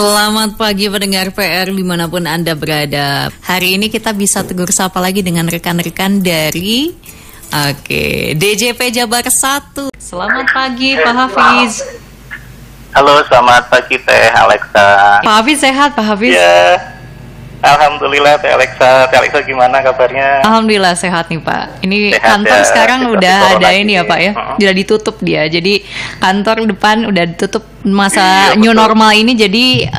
Selamat pagi pendengar PR dimanapun Anda berada. Hari ini kita bisa tegur sapa lagi dengan rekan-rekan dari DJP Jabar 1. Selamat pagi Pak Hafiz. Halo, selamat pagi Teh Alexa. Pak Hafiz sehat Pak Hafiz? Ya, alhamdulillah Teh Alexa. Teh Alexa gimana kabarnya? Alhamdulillah sehat nih Pak. Ini sehat kantor ya, sekarang udah ada ini ya Pak ya. Sudah Uh-huh. ditutup dia. Jadi kantor depan udah ditutup masa Iya, new betul. normal ini. Jadi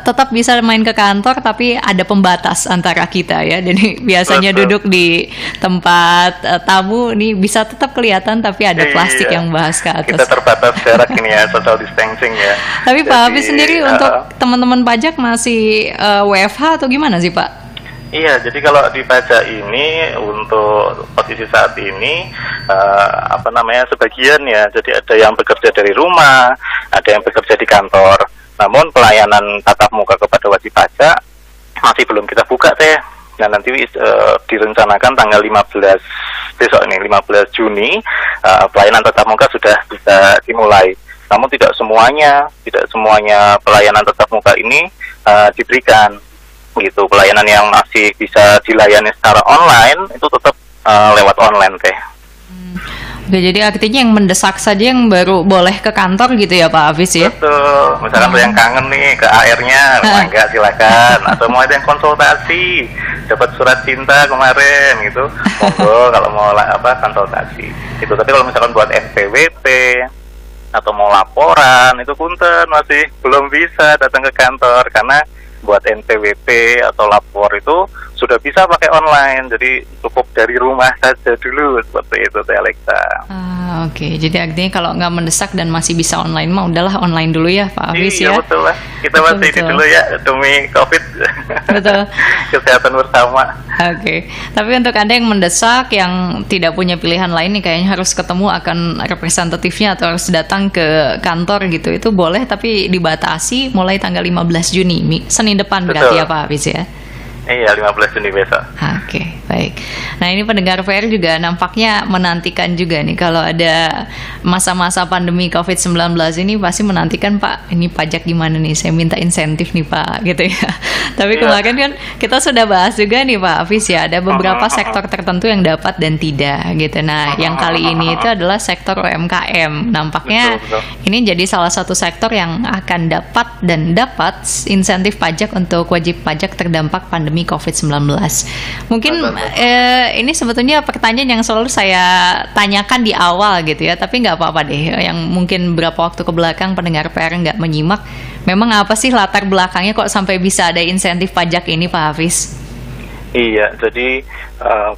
tetap bisa main ke kantor tapi ada pembatas antara kita ya. Jadi biasanya Betul. duduk di tempat tamu nih bisa tetap kelihatan tapi ada plastik Iya. yang bahas ke atas. Kita terbatas jarak ini ya, social distancing ya. Tapi Pak Jadi, Hafiz sendiri untuk teman-teman pajak masih WFH atau gimana sih Pak? Iya, jadi kalau di pajak ini untuk posisi saat ini sebagian ya. Jadi ada yang bekerja dari rumah, ada yang bekerja di kantor. Namun pelayanan tatap muka kepada wajib pajak masih belum kita buka Teh. Nah nanti direncanakan tanggal 15 besok ini 15 Juni pelayanan tatap muka sudah bisa dimulai. Namun tidak semuanya pelayanan tatap muka ini diberikan. Gitu, pelayanan yang masih bisa dilayani secara online itu tetap lewat online Teh. Oke, jadi artinya yang mendesak saja yang baru boleh ke kantor gitu ya Pak Hafiz ya? Betul, misalkan ada yang kangen nih ke airnya, enggak silakan. Atau mau ada yang konsultasi, dapat surat cinta kemarin gitu, monggo kalau mau konsultasi. Itu. Tapi kalau misalkan buat NPWP atau mau laporan itu punten masih belum bisa datang ke kantor karena buat NPWP atau lapor itu sudah bisa pakai online, jadi cukup dari rumah saja dulu seperti itu Teh Alexa. Oke. Jadi artinya kalau nggak mendesak dan masih bisa online mah udahlah online dulu ya Pak Hafiz Iya ya. betul lah, kita masih ini dulu ya demi COVID. Betul. Kesehatan bersama. Oke. Tapi untuk Anda yang mendesak yang tidak punya pilihan lain nih kayaknya harus ketemu akan representatifnya atau harus datang ke kantor gitu. Itu boleh tapi dibatasi mulai tanggal 15 Juni, Senin depan berarti Betul. ya Pak Hafiz ya. Iya, 15 Juni besok. Oke, baik. Nah ini pendengar PR juga nampaknya menantikan juga nih kalau ada masa-masa pandemi COVID-19 ini pasti menantikan Pak, ini pajak gimana nih, saya minta insentif nih Pak, gitu ya. Tapi Iya. kemarin kan kita sudah bahas juga nih Pak Hafiz ya, ada beberapa sektor tertentu yang dapat dan tidak gitu. Nah yang kali ini itu adalah sektor UMKM. Nampaknya Betul. ini jadi salah satu sektor yang akan dapat insentif pajak untuk wajib pajak terdampak pandemi COVID-19. Mungkin ini sebetulnya pertanyaan yang selalu saya tanyakan di awal gitu ya, tapi nggak apa-apa deh. Yang mungkin beberapa waktu ke belakang pendengar PR nggak menyimak, memang apa sih latar belakangnya kok sampai bisa ada insentif pajak ini Pak Hafiz? Iya, jadi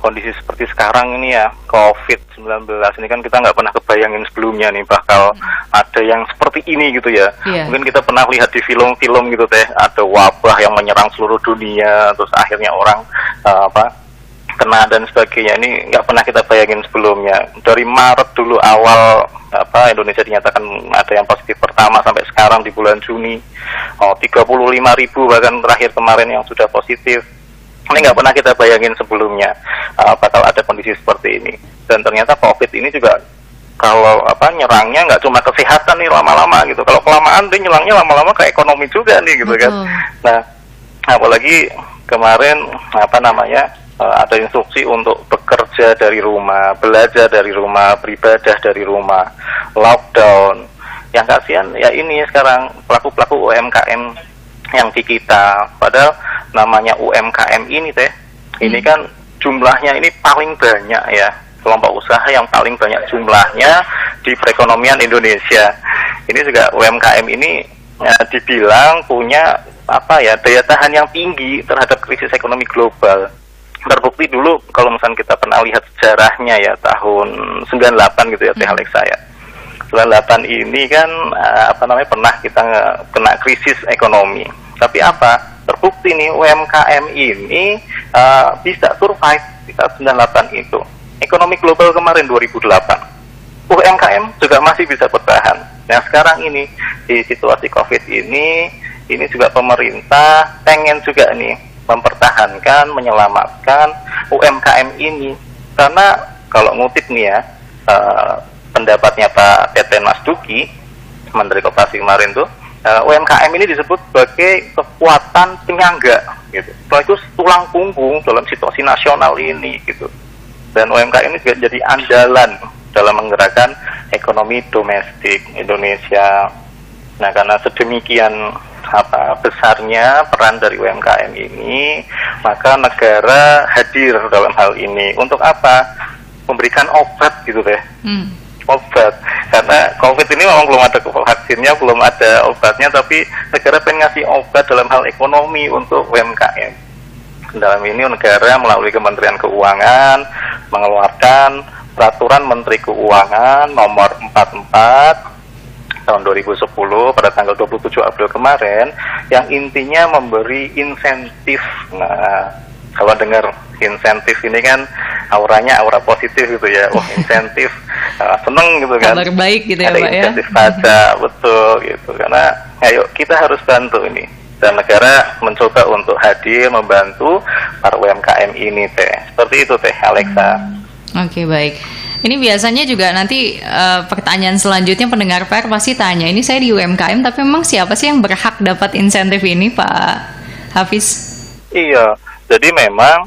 kondisi seperti sekarang ini ya, COVID-19 ini kan kita nggak pernah kebayangin sebelumnya nih bakal ada yang seperti ini gitu ya. Iya. Mungkin kita pernah lihat di film-film gitu Teh, ada wabah yang menyerang seluruh dunia, terus akhirnya orang kena dan sebagainya. Ini nggak pernah kita bayangin sebelumnya. Dari Maret dulu awal Indonesia dinyatakan ada yang positif pertama sampai sekarang di bulan Juni 35.000 bahkan terakhir kemarin yang sudah positif. Ini nggak pernah kita bayangin sebelumnya bakal ada kondisi seperti ini. Dan ternyata COVID ini juga kalau nyerangnya nggak cuma kesehatan nih lama-lama gitu. Kalau kelamaan dia nyerangnya lama-lama ke ekonomi juga nih gitu. Betul. Kan. Nah, apalagi kemarin ada instruksi untuk bekerja dari rumah, belajar dari rumah, beribadah dari rumah, lockdown. Yang kasihan ya ini sekarang pelaku-pelaku UMKM yang di kita, padahal namanya UMKM ini Teh, ini kan jumlahnya ini paling banyak ya, kelompok usaha yang paling banyak jumlahnya di perekonomian Indonesia. Ini juga UMKM ini dibilang punya daya tahan yang tinggi terhadap krisis ekonomi global. Terbukti dulu kalau misalnya kita pernah lihat sejarahnya ya tahun 98 gitu ya Teh Alexa ya. 98 ini kan pernah kita kena krisis ekonomi. Tapi terbukti nih UMKM ini bisa survive di saat 98 itu. Ekonomi global kemarin 2008. UMKM juga masih bisa bertahan. Nah sekarang ini di situasi COVID ini juga pemerintah pengen juga nih mempertahankan, menyelamatkan UMKM ini. Karena kalau ngutip nih ya pendapatnya Pak Teten Mas Duki, Menteri Koperasi kemarin tuh, UMKM ini disebut sebagai kekuatan penyangga gitu. Setelah itu tulang punggung dalam situasi nasional ini gitu. Dan UMKM ini juga jadi andalan dalam menggerakkan ekonomi domestik Indonesia. Nah, karena sedemikian besarnya peran dari UMKM ini, maka negara hadir dalam hal ini. Untuk apa? Memberikan obat gitu deh. Obat. Karena COVID ini memang belum ada vaksinnya, belum ada obatnya, tapi negara pengen ngasih obat dalam hal ekonomi untuk UMKM. Dalam ini negara melalui Kementerian Keuangan mengeluarkan Peraturan Menteri Keuangan nomor 44 tahun 2010 pada tanggal 27 April kemarin, yang intinya memberi insentif. Nah, kalau dengar insentif ini kan auranya aura positif gitu ya. Wah, insentif, seneng gitu kan. Kabar baik gitu ya, ada Pak ya. Insentif pajak, betul gitu. Karena ayo kita harus bantu ini. Dan negara mencoba untuk hadir membantu para UMKM ini teh. Seperti itu teh, Alexa. Oke, baik. Ini biasanya juga nanti pertanyaan selanjutnya pendengar PR pasti tanya, ini saya di UMKM tapi memang siapa sih yang berhak dapat insentif ini, Pak Hafiz? Iya, jadi memang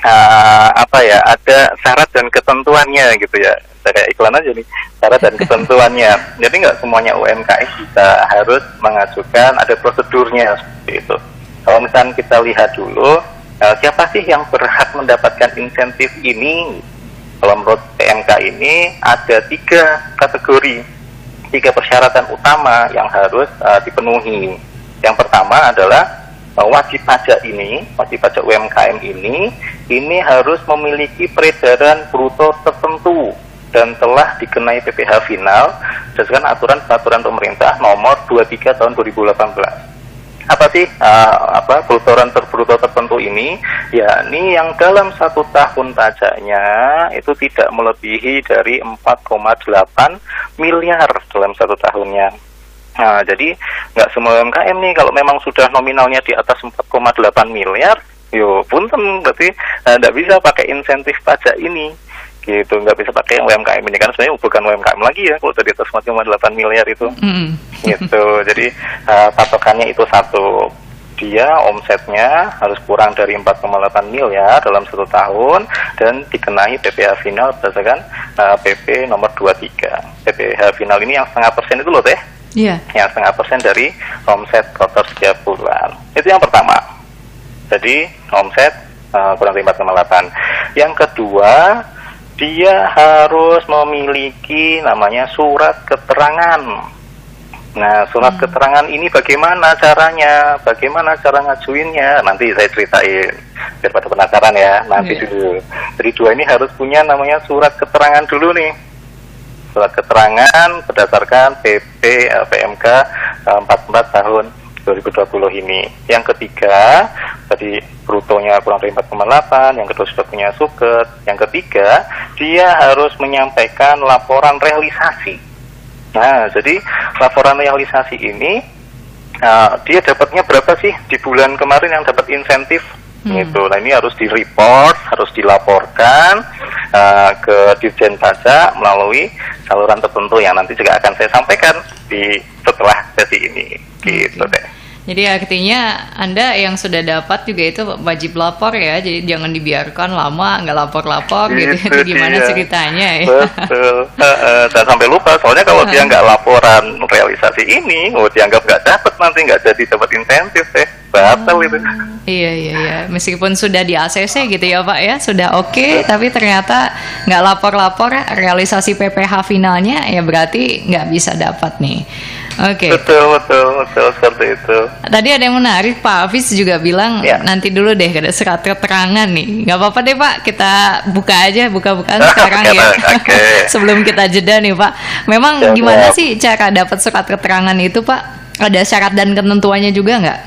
ada syarat dan ketentuannya gitu ya. Kayak iklan aja nih, syarat dan ketentuannya. Jadi nggak semuanya UMKM kita harus mengajukan, ada prosedurnya seperti itu. Kalau misalnya kita lihat dulu, siapa sih yang berhak mendapatkan insentif ini? Kalau menurut PMK ini ada 3 kategori, 3 persyaratan utama yang harus dipenuhi. Yang pertama adalah wajib pajak UMKM ini harus memiliki peredaran bruto tertentu dan telah dikenai PPh final berdasarkan aturan peraturan pemerintah nomor 23 tahun 2018. Apa sih bruto tertentu ini? Yakni yang dalam 1 tahun pajaknya itu tidak melebihi dari 4,8 miliar dalam 1 tahunnya. Nah, jadi nggak semua UMKM nih kalau memang sudah nominalnya di atas 4,8 miliar, punten berarti nggak bisa pakai insentif pajak ini. Gitu, nggak bisa pakai yang UMKM ini, karena sebenarnya bukan UMKM lagi ya kalau di atas 4,8 miliar itu. Gitu, jadi patokannya itu satu, dia omsetnya harus kurang dari 4,8 miliar dalam 1 tahun dan dikenai PPh final berdasarkan PP nomor 23. PPh final ini yang 0,5% itu loh teh. Iya. Yang 0,5% dari omset kotor setiap bulan. Itu yang pertama. Jadi omset kurang dari 4,8. Yang kedua, dia harus memiliki namanya surat keterangan. Nah, surat keterangan ini bagaimana caranya? Bagaimana cara ngajuinnya? Nanti saya ceritain biar pada penasaran ya. Nanti dulu. Jadi 2 ini harus punya namanya surat keterangan dulu nih. Surat keterangan berdasarkan PMK 44 tahun 2020 ini. Yang ketiga, tadi brutonya kurang dari 4,8, yang kedua sudah punya suket, yang ketiga, dia harus menyampaikan laporan realisasi. Nah, jadi laporan realisasi ini, dia dapatnya berapa sih di bulan kemarin yang dapat insentif? Gitu. Nah, ini harus di-report, harus dilaporkan ke Dirjen Pajak melalui saluran tertentu yang nanti juga akan saya sampaikan setelah sesi ini. Gitu deh. Jadi artinya Anda yang sudah dapat juga itu wajib lapor ya, jadi jangan dibiarkan lama nggak lapor-lapor gitu. Itu gimana ceritanya ya? Betul. Dan sampai lupa, soalnya kalau dia nggak laporan realisasi ini, dianggap nggak dapat, nanti nggak jadi dapat insentif deh. Batal itu. Iya. Meskipun sudah di ACC gitu ya Pak ya, sudah oke, tapi ternyata nggak lapor-lapor realisasi PPh finalnya, ya berarti nggak bisa dapat nih. Oke. Betul seperti itu. Tadi ada yang menarik, Pak Hafiz juga bilang nanti dulu deh ada surat keterangan nih. Nggak apa-apa deh Pak, kita buka-bukaan sekarang ya. Sebelum kita jeda nih Pak. Memang gimana sih cara dapat surat keterangan itu Pak? Ada syarat dan ketentuannya juga nggak?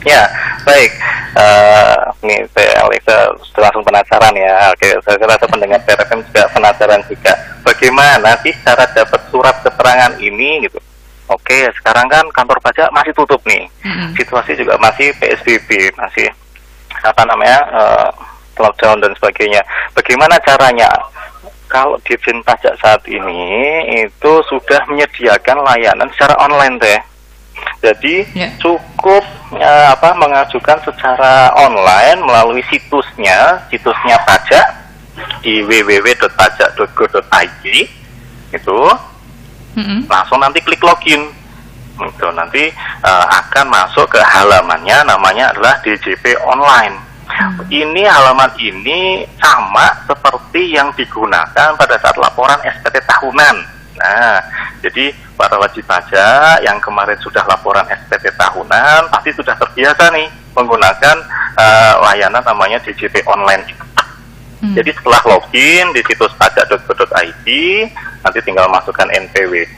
Ya, baik. Nih saya Alexa langsung penasaran ya. Oke, saya rasa pendengar TRFM juga penasaran juga. Bagaimana sih cara dapat surat keterangan ini gitu? Oke, sekarang kan kantor pajak masih tutup nih. Situasi juga masih PSBB, masih lockdown dan sebagainya. Bagaimana caranya? Kalau Dirjen Pajak saat ini itu sudah menyediakan layanan secara online teh. Jadi cukup mengajukan secara online melalui situsnya pajak di www.pajak.go.id itu. Langsung nanti klik login. Itu nanti akan masuk ke halamannya, namanya adalah DJP online. Ini halaman ini sama seperti yang digunakan pada saat laporan SPT tahunan. Nah, jadi para wajib pajak yang kemarin sudah laporan SPT tahunan pasti sudah terbiasa nih menggunakan layanan namanya DJP online. Jadi setelah login di situs pajak.go.id, nanti tinggal masukkan NPWP,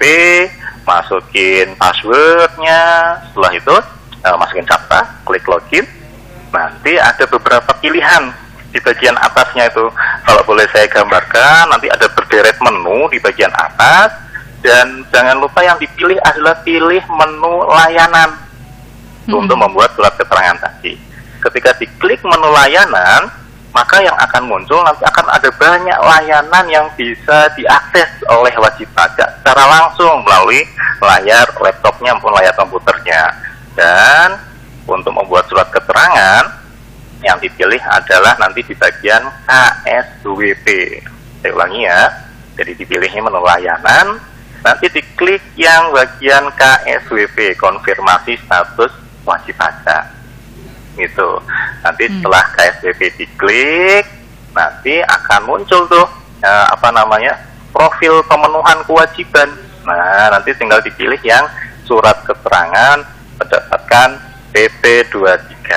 masukin passwordnya, setelah itu masukin captcha, klik login. Nanti ada beberapa pilihan di bagian atasnya itu. Kalau boleh saya gambarkan, nanti ada berderet menu di bagian atas, dan jangan lupa yang dipilih adalah pilih menu layanan untuk membuat surat keterangan tadi. Ketika diklik menu layanan, maka yang akan muncul nanti akan ada banyak layanan yang bisa diakses oleh wajib pajak secara langsung melalui layar laptopnya maupun layar komputernya. Dan untuk membuat surat keterangan yang dipilih adalah nanti di bagian KSWP. Saya ulangi ya, jadi dipilihnya menu layanan, nanti diklik yang bagian KSWP, konfirmasi status wajib pajak. Gitu. Nanti setelah KSWP diklik, nanti akan muncul tuh profil pemenuhan kewajiban. Nah, nanti tinggal dipilih yang surat keterangan berdasarkan PP23.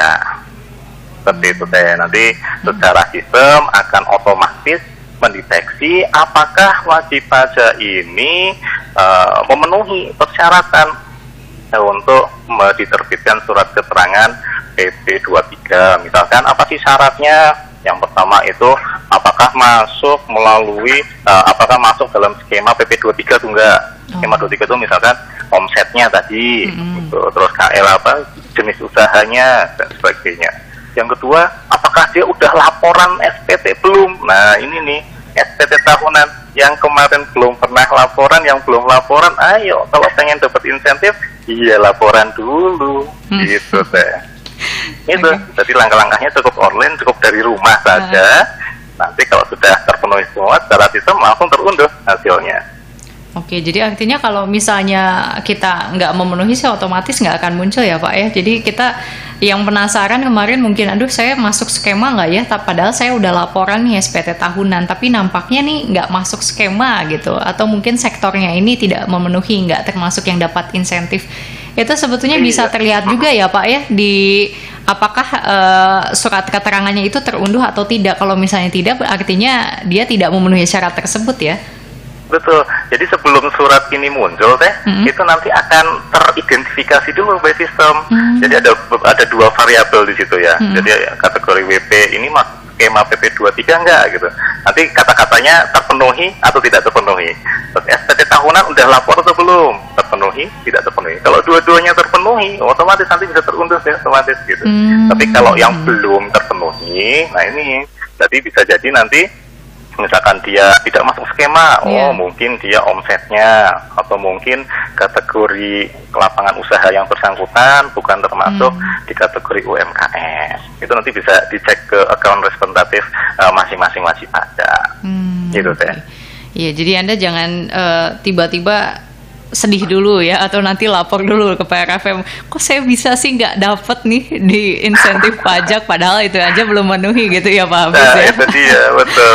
Seperti itu teh. Nanti secara sistem akan otomatis mendeteksi apakah wajib pajak ini memenuhi persyaratan untuk diterbitkan surat keterangan PP23. Misalkan apa sih syaratnya? Yang pertama itu apakah masuk dalam skema PP23 atau enggak? Skema 23 itu misalkan omsetnya tadi, gitu. Terus KL jenis usahanya dan sebagainya. Yang kedua, apakah dia udah laporan SPT belum? Nah, ini nih SPT tahunan yang kemarin belum pernah laporan, yang belum laporan, ayo kalau pengen dapat insentif, iya laporan dulu, gitu teh. Itu, jadi langkah-langkahnya cukup online, cukup dari rumah saja. Nanti kalau sudah terpenuhi semua, secara sistem langsung terunduh hasilnya. Oke, jadi artinya kalau misalnya kita nggak memenuhi sih otomatis nggak akan muncul ya Pak ya. Jadi kita yang penasaran kemarin mungkin, aduh saya masuk skema nggak ya? Padahal saya udah laporan nih SPT tahunan, tapi nampaknya nih nggak masuk skema gitu. Atau mungkin sektornya ini tidak memenuhi, nggak termasuk yang dapat insentif. Itu sebetulnya bisa terlihat juga ya Pak ya, di apakah surat keterangannya itu terunduh atau tidak. Kalau misalnya tidak, artinya dia tidak memenuhi syarat tersebut ya. Betul. Jadi sebelum surat ini muncul itu nanti akan teridentifikasi dulu by sistem. Jadi ada dua variabel di situ ya. Jadi kategori WP ini masuk skema PP23 enggak gitu. Nanti kata-katanya terpenuhi atau tidak terpenuhi. Terus SPT tahunan udah lapor atau belum? Terpenuhi, tidak terpenuhi. Kalau dua-duanya terpenuhi, otomatis nanti bisa terunduh ya, otomatis gitu. Tapi kalau yang belum terpenuhi, nah ini jadi bisa jadi nanti misalkan dia tidak masuk skema, mungkin dia omsetnya atau mungkin kategori lapangan usaha yang bersangkutan bukan termasuk di kategori UMKM. Itu nanti bisa dicek ke account representatif masing-masing wajib pajak. Gitu teh. Iya, jadi Anda jangan tiba-tiba sedih dulu ya, atau nanti lapor dulu ke PRFM, kok saya bisa sih nggak dapet nih di insentif pajak, padahal itu aja belum memenuhi gitu ya Pak Hafiz ya. Itu dia, betul.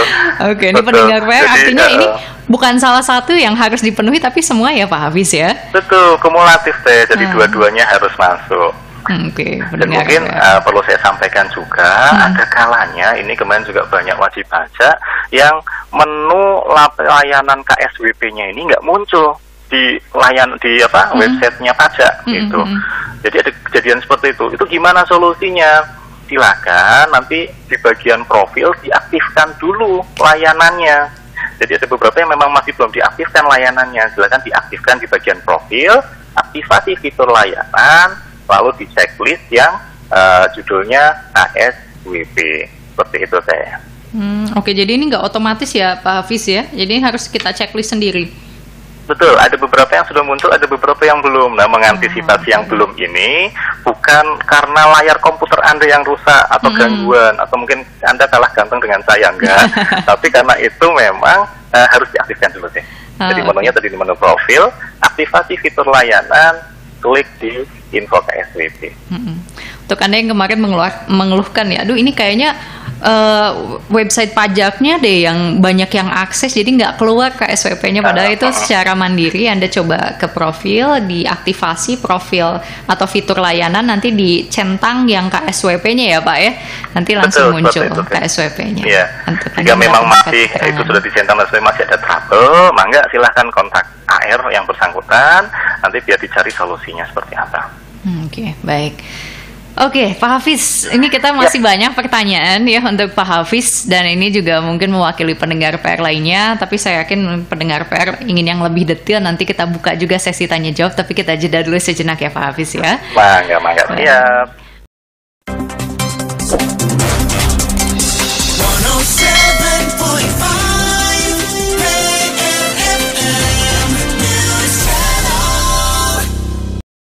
Oke, ini pendengar PR, artinya ini bukan salah satu yang harus dipenuhi, tapi semua ya Pak Hafiz ya? Betul, kumulatif teh, jadi dua-duanya harus masuk. Oke, dan mungkin perlu saya sampaikan juga, ada kalanya ini kemarin juga banyak wajib pajak yang menu layanan KSWP-nya ini nggak muncul di websitenya pajak gitu. Jadi ada kejadian seperti itu. Itu gimana solusinya? Silakan nanti di bagian profil diaktifkan dulu layanannya. Jadi ada beberapa yang memang masih belum diaktifkan layanannya. Silakan diaktifkan di bagian profil, aktifasi fitur layanan, lalu di checklist yang judulnya KSWP. Seperti itu saya. Oke, jadi ini nggak otomatis ya Pak Hafiz ya? Jadi harus kita checklist sendiri. Betul, ada beberapa yang sudah muncul, ada beberapa yang belum. Nah, mengantisipasi yang belum ini bukan karena layar komputer Anda yang rusak atau gangguan, atau mungkin Anda kalah ganteng dengan saya, enggak. Tapi karena itu memang harus diaktifkan dulu sih. Jadi menunya tadi di menu profil, aktivasi fitur layanan, klik di info KSWP. Untuk Anda yang kemarin mengeluhkan ya, aduh ini kayaknya website pajaknya deh yang banyak yang akses, jadi nggak keluar KSWP-nya, padahal itu secara mandiri Anda coba ke profil, diaktifasi profil atau fitur layanan, nanti dicentang yang KSWP-nya ya Pak ya, nanti langsung muncul KSWP-nya. Iya. Jika memang masih itu sudah dicentang dan masih ada trouble, mangga silahkan kontak AR yang bersangkutan, nanti biar dicari solusinya seperti apa. Oke, baik. Oke, Pak Hafiz, ini kita masih banyak pertanyaan ya untuk Pak Hafiz, dan ini juga mungkin mewakili pendengar PR lainnya, tapi saya yakin pendengar PR ingin yang lebih detail, nanti kita buka juga sesi tanya jawab, tapi kita jeda dulu sejenak ya Pak Hafiz ya. Mangga, siap.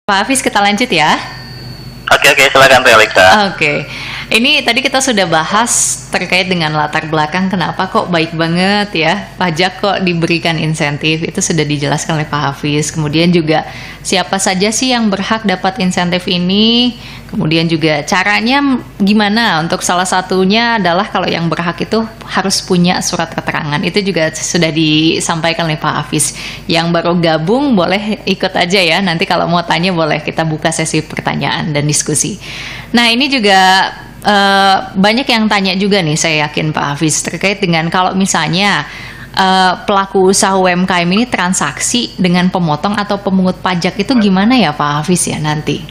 Pak Hafiz, kita lanjut ya. Oke, silakan Teh Alexa. Oke. Ini tadi kita sudah bahas terkait dengan latar belakang kenapa kok baik banget ya pajak kok diberikan insentif, itu sudah dijelaskan oleh Pak Hafiz. Kemudian juga siapa saja sih yang berhak dapat insentif ini, kemudian juga caranya gimana, untuk salah satunya adalah kalau yang berhak itu harus punya surat keterangan, itu juga sudah disampaikan oleh Pak Hafiz. Yang baru gabung boleh ikut aja ya, nanti kalau mau tanya boleh kita buka sesi pertanyaan dan diskusi. Nah ini juga banyak yang tanya juga nih, saya yakin Pak Hafiz, terkait dengan kalau misalnya pelaku usaha UMKM ini transaksi dengan pemotong atau pemungut pajak itu gimana ya Pak Hafiz ya nanti?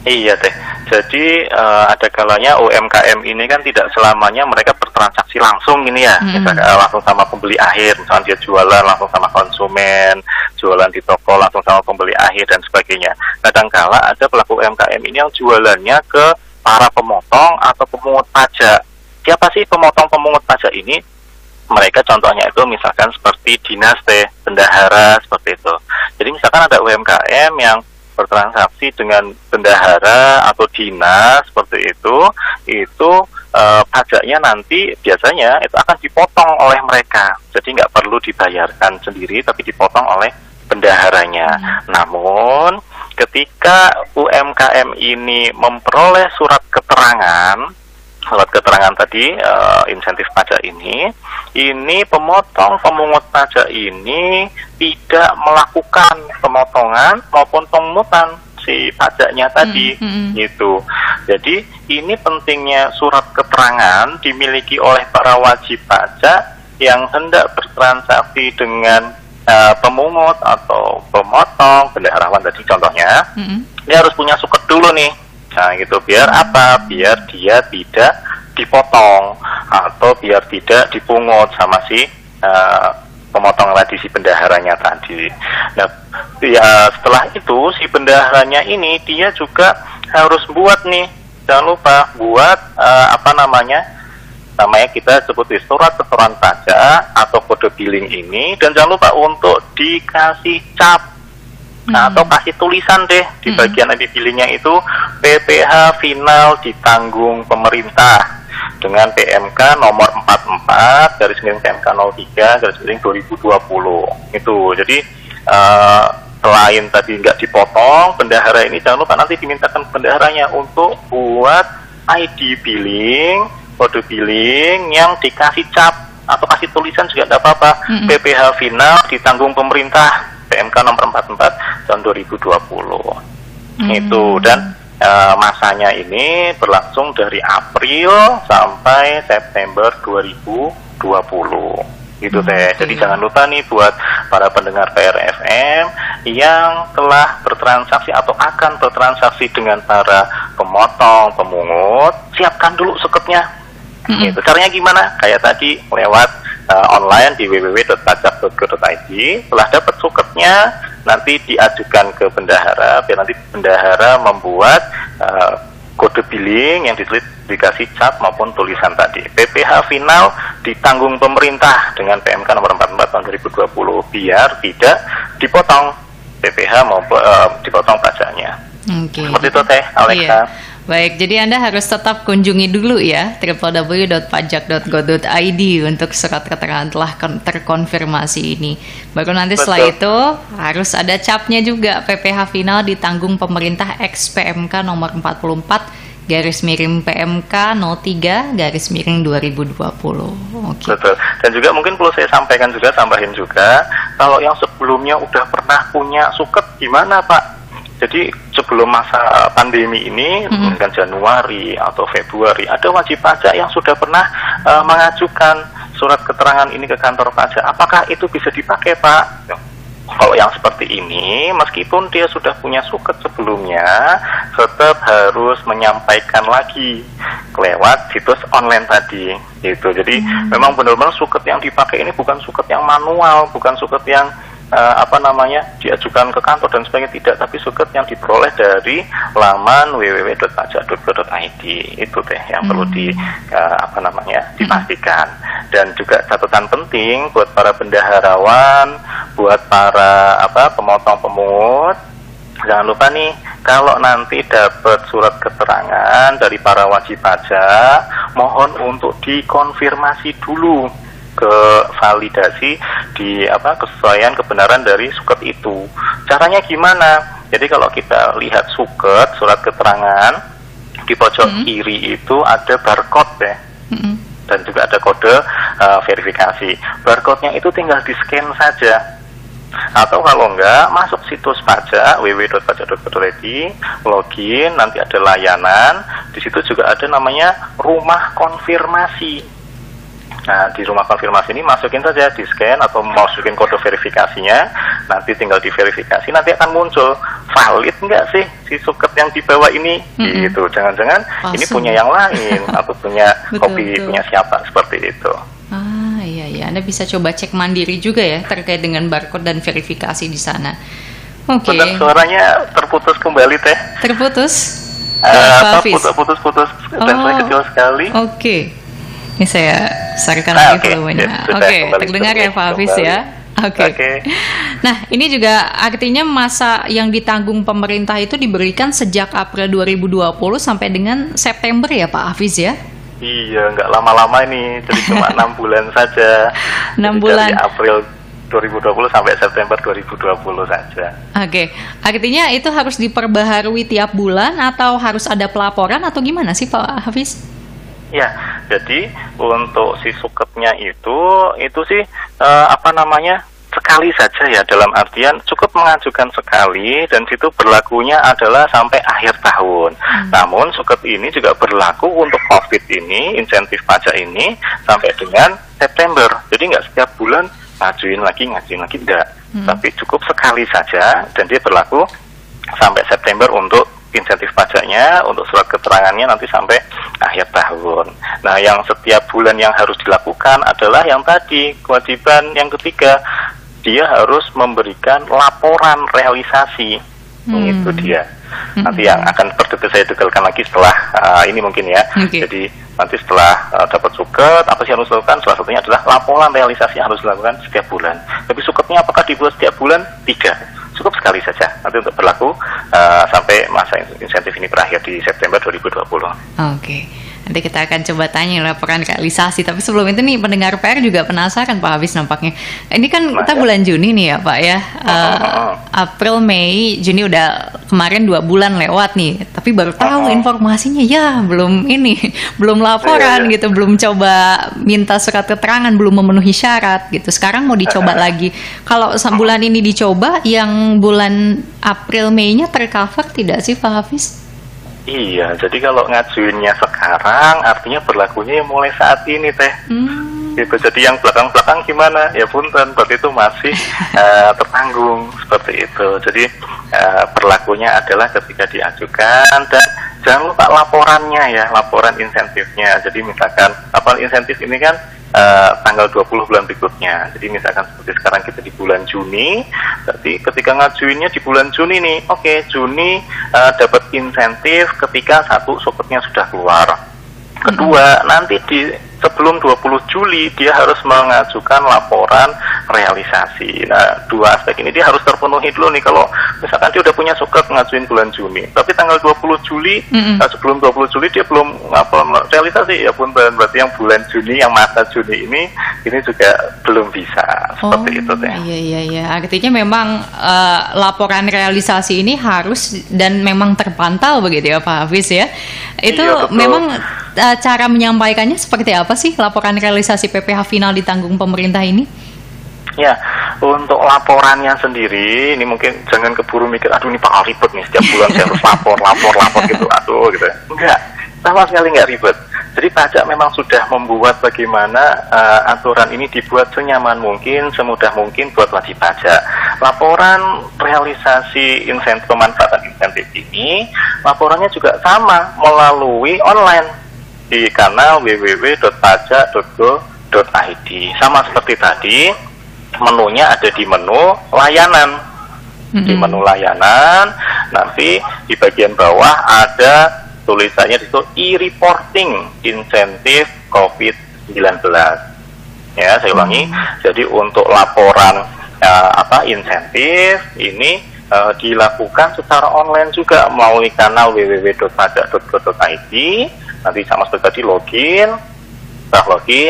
Iya Teh, jadi ada kalanya UMKM ini kan tidak selamanya mereka bertransaksi langsung ini ya, misalnya langsung sama pembeli akhir, misalnya dia jualan langsung sama konsumen, jualan di toko langsung sama pembeli akhir dan sebagainya. Kadangkala ada pelaku UMKM ini yang jualannya ke para pemotong atau pemungut pajak. Siapa sih pemotong-pemungut pajak ini? Mereka contohnya itu misalkan seperti dinas Teh, bendahara, seperti itu. Jadi misalkan ada UMKM yang bertransaksi dengan bendahara atau dinas seperti itu pajaknya nanti biasanya itu akan dipotong oleh mereka. Jadi nggak perlu dibayarkan sendiri, tapi dipotong oleh bendaharanya. Namun ketika UMKM ini memperoleh surat keterangan tadi, insentif pajak ini pemotong pemungut pajak ini tidak melakukan pemotongan maupun pemungutan si pajaknya tadi, gitu. Jadi ini pentingnya surat keterangan dimiliki oleh para wajib pajak yang hendak bertransaksi dengan pemungut atau pemotong, bendaharawan tadi contohnya, dia harus punya suket dulu nih. Nah gitu, biar apa? Biar dia tidak dipotong atau biar tidak dipungut sama si pemotong tadi, si bendaharanya tadi. Nah ya, setelah itu si bendaharanya ini dia juga harus buat nih, jangan lupa buat namanya kita sebut di surat setoran pajak atau kode billing ini, dan jangan lupa untuk dikasih cap atau kasih tulisan deh di bagian ID billingnya itu PPh final ditanggung pemerintah dengan PMK nomor 44 PMK 03 2020 itu. Jadi selain tadi nggak dipotong, bendahara ini jangan lupa nanti dimintakan bendaharanya untuk buat ID billing, kode billing yang dikasih cap atau kasih tulisan juga tidak apa-apa. PPh final ditanggung pemerintah PMK nomor 44 tahun 2020 itu, dan masanya ini berlangsung dari April sampai September 2020 gitu Teh. Jadi jangan lupa nih buat para pendengar PRFM yang telah bertransaksi atau akan bertransaksi dengan para pemotong, pemungut, siapkan dulu suketnya. Gitu. Caranya gimana? Kayak tadi lewat online di www.pajak.go.id. Setelah dapat suketnya, nanti diajukan ke bendahara, biar nanti bendahara membuat kode billing yang ditulis dikasih cap maupun tulisan tadi. PPh final ditanggung pemerintah dengan PMK nomor 44 tahun 2020 biar tidak dipotong PPh maupun dipotong pajaknya. Seperti itu Teh Alexa. Iya. Baik, jadi Anda harus tetap kunjungi dulu ya www.pajak.go.id untuk surat keterangan telah terkonfirmasi ini. Baru nanti setelah itu harus ada capnya juga, PPh final ditanggung pemerintah ex PMK nomor 44 garis miring PMK 03 garis miring 2020. Okay. Betul. Dan juga mungkin perlu saya sampaikan juga, tambahin juga, kalau yang sebelumnya udah pernah punya suket gimana Pak? Jadi sebelum masa pandemi ini, mungkin Januari atau Februari, ada wajib pajak yang sudah pernah mengajukan surat keterangan ini ke kantor pajak. Apakah itu bisa dipakai Pak? Kalau yang seperti ini, meskipun dia sudah punya suket sebelumnya, tetap harus menyampaikan lagi lewat situs online tadi. Gitu. Jadi memang benar-benar suket yang dipakai ini bukan suket yang manual, bukan suket yang diajukan ke kantor dan sebagainya, tidak, tapi suket yang diperoleh dari laman www.pajak.go.id. Itu Teh yang perlu dipastikan. Dan juga catatan penting buat para bendaharawan, buat para pemotong pemungut, jangan lupa nih, kalau nanti dapat surat keterangan dari para wajib pajak, mohon untuk dikonfirmasi dulu ke validasi di kesesuaian kebenaran dari suket itu. Caranya gimana? Jadi kalau kita lihat suket, surat keterangan, di pojok kiri itu ada barcode ya. Dan juga ada kode verifikasi. Barcode-nya itu tinggal di-scan saja. Atau kalau enggak, masuk situs pajak www.pajak.go.id, login, nanti ada layanan. Di situ juga ada namanya rumah konfirmasi. Nah, di rumah konfirmasi ini masukin saja, di scan atau masukin kode verifikasinya, nanti tinggal diverifikasi, nanti akan muncul valid nggak sih si suket yang dibawa ini, gitu. Jangan-jangan ini punya yang lain atau punya kopi punya siapa, seperti itu. Iya, Anda bisa coba cek mandiri juga ya terkait dengan barcode dan verifikasi di sana. Oke. Suaranya terputus kembali Teh. Terputus? Putus-putus dan saya kecil sekali. Oke. Ini saya besarkan lagi volumenya. Oke, terdengar ya Pak Hafiz ya. Oke. Nah, ini juga artinya masa yang ditanggung pemerintah itu diberikan sejak April 2020 sampai dengan September ya Pak Hafiz ya? Iya, nggak lama-lama ini, jadi cuma 6 bulan saja. 6 bulan. Dari April 2020 sampai September 2020 saja. Oke, artinya itu harus diperbaharui tiap bulan atau harus ada pelaporan atau gimana sih Pak Hafiz? Ya, jadi untuk si suketnya itu sih sekali saja ya, dalam artian cukup mengajukan sekali dan situ berlakunya adalah sampai akhir tahun. Namun suket ini juga berlaku untuk COVID ini, insentif pajak ini sampai dengan September. Jadi nggak setiap bulan ngajuin lagi enggak. Tapi cukup sekali saja dan dia berlaku sampai September untuk insentif pajaknya, untuk surat keterangannya nanti sampai akhir tahun. Nah, yang setiap bulan yang harus dilakukan adalah yang tadi, kewajiban yang ketiga, dia harus memberikan laporan realisasi. Itu dia. Nanti yang akan saya detailkan lagi setelah ini mungkin ya. Jadi nanti setelah dapat suket, apa sih yang harus dilakukan? Salah satunya adalah laporan realisasi yang harus dilakukan setiap bulan. Tapi suketnya apakah dibuat setiap bulan? Tidak. Cukup sekali saja nanti untuk berlaku sampai masa insentif ini berakhir di September 2020. Oke. Nanti kita akan coba tanya laporan realisasi. Tapi sebelum itu nih, pendengar PR juga penasaran Pak Hafiz nampaknya. Ini kan kita bulan Juni nih ya Pak ya. April, Mei, Juni udah kemarin 2 bulan lewat nih. Tapi baru tahu informasinya ya belum belum laporan gitu, belum coba minta surat keterangan, belum memenuhi syarat gitu. Sekarang mau dicoba lagi. Kalau bulan ini dicoba, yang bulan April, Mei-nya tercover tidak sih Pak Hafiz? Iya, jadi kalau ngajuinnya sekarang artinya berlakunya mulai saat ini Teh. Gitu. Jadi yang belakang-belakang gimana? Ya punten, berarti itu masih tertanggung seperti itu. Jadi berlakunya adalah ketika diajukan, dan jangan lupa laporannya ya, laporan insentifnya. Jadi misalkan laporan insentif ini kan tanggal 20 bulan berikutnya. Jadi misalkan seperti sekarang kita di bulan Juni, berarti ketika ngajuinnya di bulan Juni nih, oke, Juni dapat insentif ketika satu suketnya sudah keluar. Kedua, nanti di sebelum 20 Juli dia harus mengajukan laporan realisasi. Nah, dua aspek ini dia harus terpenuhi dulu nih. Kalau misalkan dia udah punya suket ngajuin bulan Juni, tapi tanggal 20 Juli sebelum 20 Juli dia belum realisasi, ya pun berarti yang bulan Juni, yang masa Juni ini juga belum bisa. Seperti itu teh. Iya. Artinya memang laporan realisasi ini harus dan memang terpantau begitu ya Pak Hafiz ya. Itu iya, memang cara menyampaikannya seperti apa sih laporan realisasi PPh final ditanggung pemerintah ini? Ya, untuk laporannya sendiri, ini mungkin jangan keburu mikir, aduh ini bakal ribet nih, setiap bulan saya harus lapor gitu, aduh gitu. Enggak, sama sekali nggak ribet. Jadi pajak memang sudah membuat bagaimana aturan ini dibuat senyaman mungkin, semudah mungkin buat wajib pajak. Laporan realisasi insentif, pemanfaatan insentif ini, laporannya juga sama melalui online di kanal www.pajak.go.id. Sama seperti tadi, menunya ada di menu layanan. Di menu layanan, nanti di bagian bawah ada tulisannya di situ e-reporting insentif COVID-19. Ya, saya ulangi. Jadi untuk laporan insentif ini dilakukan secara online juga melalui kanal www.pajak.go.id. Nanti sama seperti tadi login,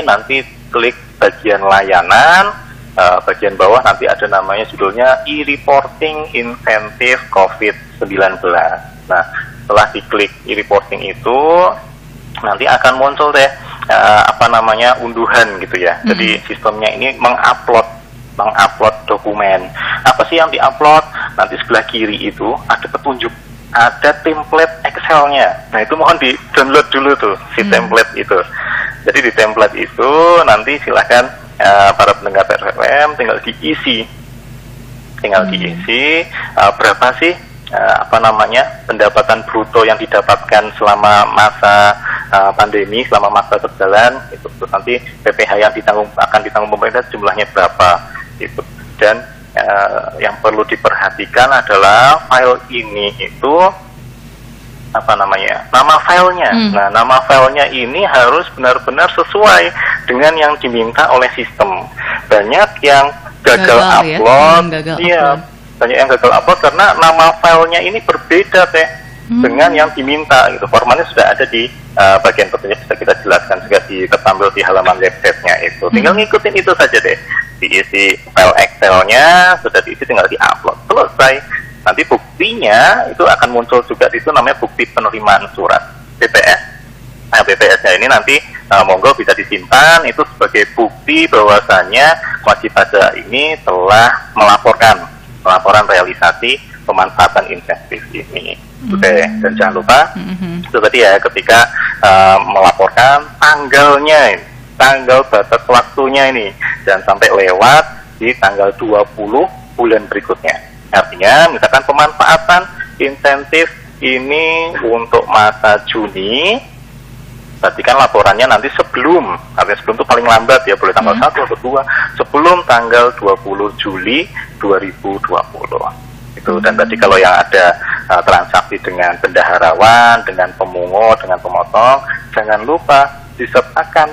nanti klik bagian layanan, bagian bawah nanti ada namanya judulnya e-reporting insentif COVID-19. Nah, setelah diklik e-reporting itu nanti akan muncul deh unduhan gitu ya. Jadi sistemnya ini mengupload dokumen. Apa sih yang diupload? Nanti sebelah kiri itu ada petunjuk, ada template Excel-nya. Nah, itu mohon di-download dulu tuh si template itu. Jadi di template itu nanti silahkan para pendengar PRFM tinggal diisi berapa sih pendapatan bruto yang didapatkan selama masa pandemi, selama masa berjalan itu. Terus nanti PPh yang akan ditanggung pemerintah jumlahnya berapa itu. Dan yang perlu diperhatikan adalah file ini itu nama filenya. Nah, nama filenya ini harus benar-benar sesuai dengan yang diminta oleh sistem. Banyak yang gagal upload, banyak yang gagal upload karena nama filenya ini berbeda dengan yang diminta gitu. Formatnya sudah ada di bagian petunjuk, sudah kita jelaskan juga tertampil di halaman websitenya itu. Tinggal ngikutin itu saja deh. Diisi file Excel-nya, sudah diisi tinggal di-upload. Selesai. Nanti buktinya itu akan muncul juga di situ, namanya bukti penerimaan surat BPS. Nah, BPS-nya ini nanti monggo bisa disimpan itu sebagai bukti bahwasanya wajib pajak ini telah melaporan realisasi pemanfaatan insentif ini. Oke, dan jangan lupa itu tadi ya, ketika melaporkan tanggal batas waktunya ini jangan sampai lewat di tanggal 20 bulan berikutnya. Artinya misalkan pemanfaatan insentif ini untuk masa Juni, berarti kan laporannya nanti sebelum itu paling lambat ya, boleh tanggal 1 atau 2 sebelum tanggal 20 Juli 2020 itu. Dan tadi kalau yang ada transaksi dengan bendaharawan, dengan pemungut, dengan pemotong, jangan lupa disertakan,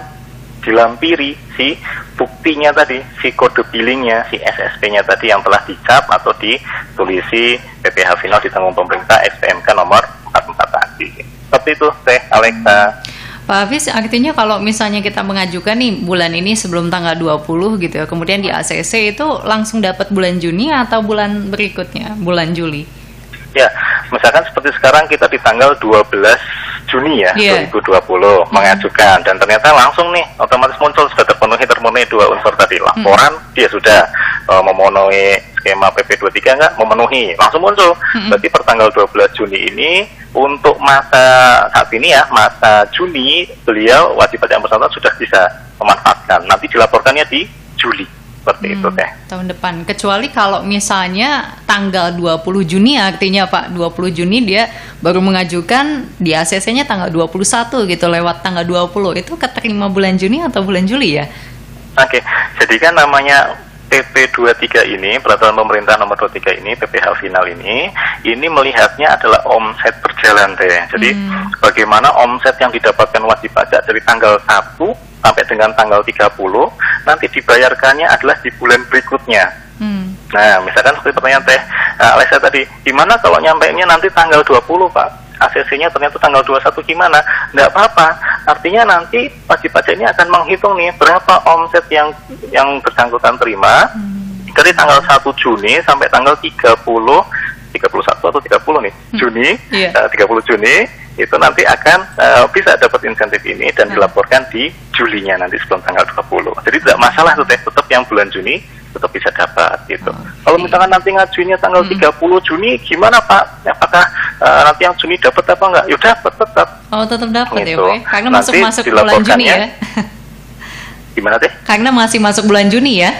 dilampiri si buktinya tadi, si kode billingnya, si SSP-nya tadi yang telah dicap atau ditulisi PPh final ditanggung pemerintah SPMK nomor 44 tadi. Seperti itu, Teh Alexa. Pak Hafiz, artinya kalau misalnya kita mengajukan nih bulan ini sebelum tanggal 20 gitu ya, kemudian di ACC itu langsung dapat bulan Juni atau bulan berikutnya, bulan Juli? Ya, misalkan seperti sekarang kita di tanggal 12 Juni ya, 2020 mengajukan, dan ternyata langsung nih otomatis muncul sudah terpenuhi dua unsur tadi. Laporan dia sudah memenuhi skema PP23 enggak, memenuhi, langsung muncul. Berarti per tanggal 12 Juni ini untuk masa saat ini ya, masa Juni, beliau wajib pajak yang bersangkutan sudah bisa memanfaatkan. Nanti dilaporkannya di Juli. Seperti itu Teh. Tahun depan. Kecuali kalau misalnya tanggal 20 Juni, artinya Pak 20 Juni dia baru mengajukan di ACC-nya tanggal 21 gitu, lewat tanggal 20. Itu keterima bulan Juni atau bulan Juli ya? Oke. Jadi kan namanya PP23 ini, Peraturan Pemerintah Nomor 23 ini, PPh final ini melihatnya adalah omset berjalan Teh. Jadi bagaimana omset yang didapatkan wajib pajak dari tanggal 1 sampai dengan tanggal 30, nanti dibayarkannya adalah di bulan berikutnya. Nah, misalkan seperti pertanyaan Teh Alexa tadi, gimana kalau nyampainya nanti tanggal 20 Pak? ACC-nya ternyata tanggal 21 gimana? Nggak apa-apa, artinya nanti wajib pajak ini akan menghitung nih berapa omset yang bersangkutan terima dari tanggal 1 Juni sampai tanggal 31 atau 30 nih Juni, 30 Juni itu nanti akan bisa dapat insentif ini dan dilaporkan di Julinya nanti sebelum tanggal 20. Jadi tidak masalah tuh Teh, tetap yang bulan Juni tetap bisa dapat gitu. Kalau misalkan nanti ngajuinnya tanggal 30 Juni gimana Pak? Apakah nanti yang Juni dapat apa enggak? Ya dapat tetap. Oh, tetap dapat gitu. Ya, Pak. Karena masuk bulan Juni ya. Gimana Teh? Karena masih masuk bulan Juni ya.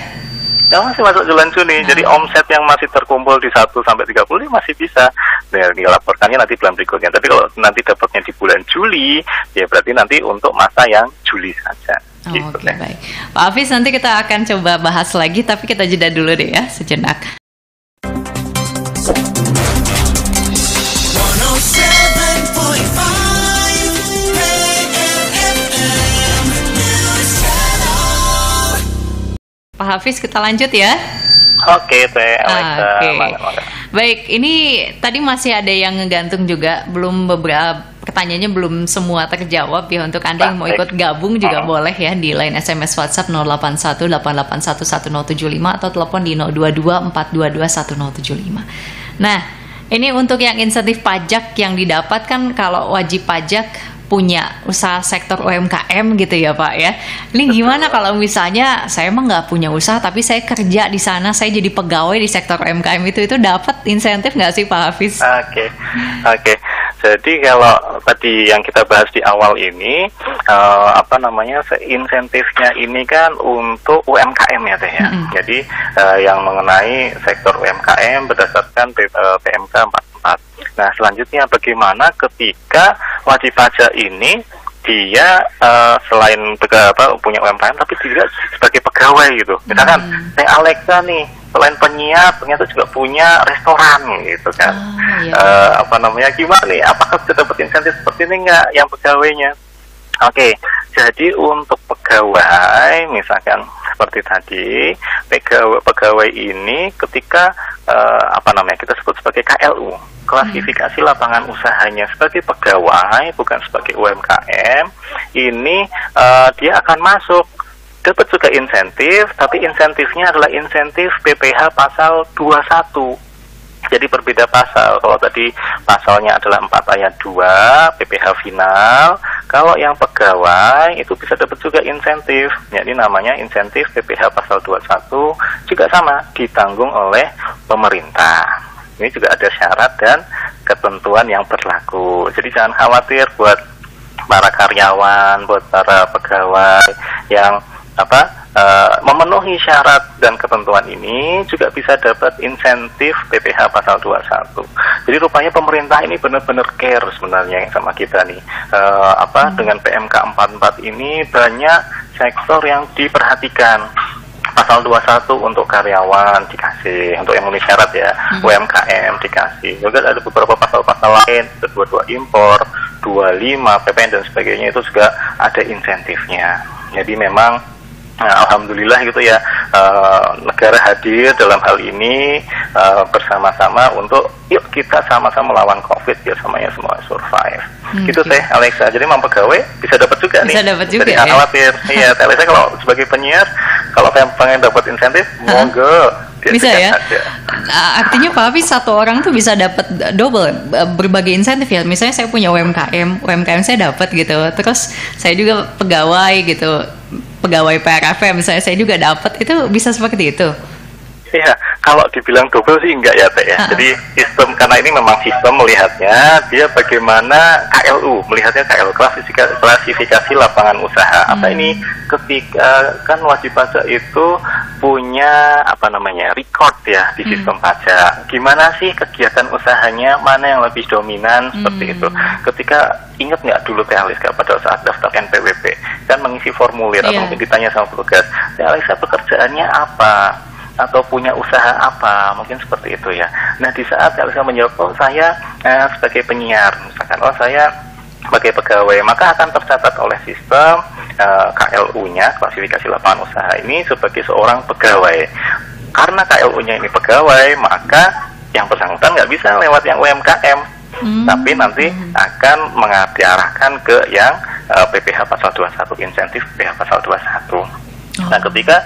Ya masih masuk bulan Juni, jadi omset yang masih terkumpul di 1 sampai 30 masih bisa dilaporkannya nanti bulan berikutnya. Tapi kalau nanti dapatnya di bulan Juli, ya berarti nanti untuk masa yang Juli saja. Oke, baik. Pak Hafiz, nanti kita akan coba bahas lagi, tapi kita jeda dulu deh ya, sejenak. Pak Hafiz, kita lanjut ya. Oke, Teh Alexa. Baik, ini tadi masih ada yang ngegantung juga, belum beberapa pertanyaannya belum semua terjawab ya. Untuk Anda yang mau ikut gabung juga boleh ya di line SMS WhatsApp 0818811075 atau telepon di 02242211075. Nah, ini untuk yang insentif pajak yang didapatkan kalau wajib pajak punya usaha sektor UMKM gitu ya Pak ya. Ini gimana kalau misalnya saya emang nggak punya usaha tapi saya kerja di sana, saya jadi pegawai di sektor UMKM itu dapat insentif nggak sih Pak Hafiz? Oke. Jadi kalau tadi yang kita bahas di awal ini insentifnya ini kan untuk UMKM ya Teh ya. Jadi yang mengenai sektor UMKM berdasarkan PMK 44. Nah, selanjutnya bagaimana ketika wajib pajak ini dia selain punya UMKM tapi juga sebagai pegawai gitu. Misalkan Teh Alexa nih selain penyiar ternyata juga punya restoran gitu kan. Gimana nih? Apakah sudah dapat insentif seperti ini nggak yang pegawainya? Oke, jadi untuk pegawai misalkan seperti tadi pegawai ini ketika kita sebut sebagai KLU, klasifikasi lapangan usahanya sebagai pegawai bukan sebagai UMKM, ini dia akan masuk dapat juga insentif, tapi insentifnya adalah insentif PPh pasal 21. Jadi berbeda pasal. Kalau tadi pasalnya adalah 4 ayat 2 PPh final, kalau yang pegawai itu bisa dapat juga insentif. Jadi namanya insentif PPh pasal 21 juga sama ditanggung oleh pemerintah. Ini juga ada syarat dan ketentuan yang berlaku. Jadi jangan khawatir buat para karyawan, buat para pegawai yang memenuhi syarat dan ketentuan ini juga bisa dapat insentif PPh pasal 21. Jadi rupanya pemerintah ini benar-benar care sebenarnya sama kita nih. Dengan PMK 44 ini banyak sektor yang diperhatikan. Pasal 21 untuk karyawan dikasih, untuk yang memenuhi syarat ya, UMKM dikasih. Juga ada beberapa pasal-pasal lain, 22 impor, 25 PPN dan sebagainya itu juga ada insentifnya. Jadi memang alhamdulillah gitu ya, negara hadir dalam hal ini bersama-sama untuk yuk kita sama-sama melawan COVID ya, semuanya semua survive. Gitu Teh Alexa. Jadi memang pegawai bisa dapat juga nih. Bisa dapat juga. Jadi khawatir. Iya, Teh Alexa kalau sebagai penyiar kalau pengen dapat insentif, monggo. Bisa ya. Artinya Pak Hafiz satu orang tuh bisa dapat double berbagai insentif ya. Misalnya saya punya UMKM saya dapat gitu. Terus saya juga pegawai gitu. Pegawai PRFM saya juga dapat, itu bisa seperti itu. Iya, kalau dibilang double sih enggak ya Teh ya. Jadi sistem, karena ini memang sistem melihatnya dia bagaimana KLU, melihatnya KLU klasifikasi lapangan usaha. Apa ini ketika kan wajib pajak itu punya record ya di sistem pajak. Gimana sih kegiatan usahanya, mana yang lebih dominan seperti itu. Ketika ingat nggak dulu Teh Alexa pada saat daftar NPWP kan mengisi formulir atau mungkin ditanya sama petugas, Teh Alexa pekerjaannya apa? Atau punya usaha apa, mungkin seperti itu ya. Nah di saat Alexa menjawab, saya sebagai penyiar, misalkan saya sebagai pegawai, maka akan tercatat oleh sistem KLU-nya, klasifikasi lapangan usaha ini sebagai seorang pegawai. Karena KLU-nya ini pegawai, maka yang bersangkutan nggak bisa lewat yang UMKM, tapi nanti akan diarahkan ke yang PPh pasal 21, insentif PPh pasal 21. Nah, ketika